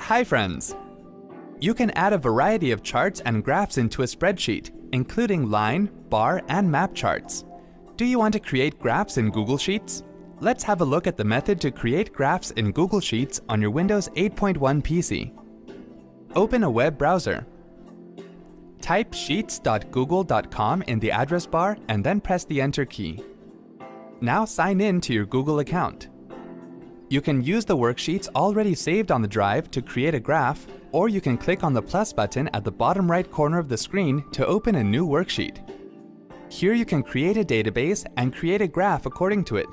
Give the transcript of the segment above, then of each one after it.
Hi friends! You can add a variety of charts and graphs into a spreadsheet, including line, bar, and map charts. Do you want to create graphs in Google Sheets? Let's have a look at the method to create graphs in Google Sheets on your Windows 8.1 PC. Open a web browser. Type sheets.google.com in the address bar and then press the Enter key. Now sign in to your Google account. You can use the worksheets already saved on the drive to create a graph, or you can click on the plus button at the bottom right corner of the screen to open a new worksheet. Here you can create a database and create a graph according to it.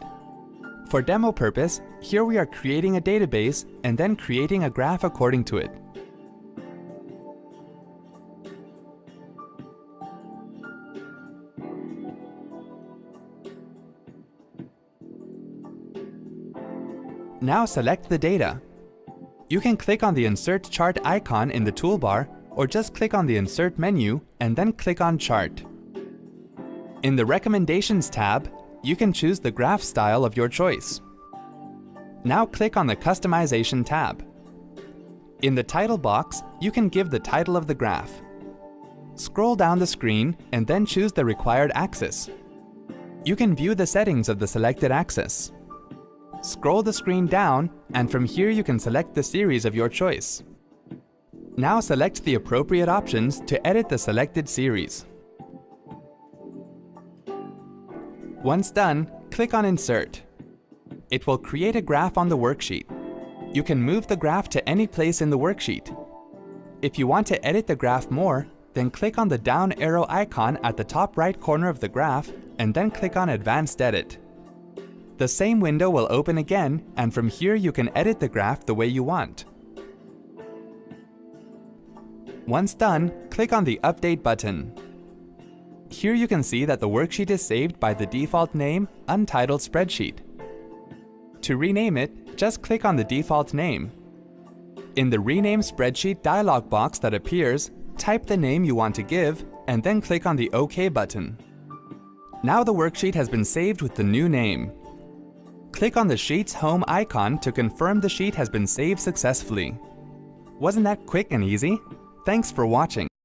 For demo purpose, here we are creating a database and then creating a graph according to it. Now select the data. You can click on the Insert Chart icon in the toolbar, or just click on the Insert menu and then click on Chart. In the Recommendations tab, you can choose the graph style of your choice. Now click on the Customization tab. In the title box, you can give the title of the graph. Scroll down the screen and then choose the required axis. You can view the settings of the selected axis. Scroll the screen down, and from here you can select the series of your choice. Now select the appropriate options to edit the selected series. Once done, click on Insert. It will create a graph on the worksheet. You can move the graph to any place in the worksheet. If you want to edit the graph more, then click on the down arrow icon at the top right corner of the graph and then click on Advanced Edit. The same window will open again, and from here you can edit the graph the way you want. Once done, click on the Update button. Here you can see that the worksheet is saved by the default name, Untitled Spreadsheet. To rename it, just click on the default name. In the Rename Spreadsheet dialog box that appears, type the name you want to give, and then click on the OK button. Now the worksheet has been saved with the new name. Click on the Sheet's Home icon to confirm the sheet has been saved successfully. Wasn't that quick and easy? Thanks for watching.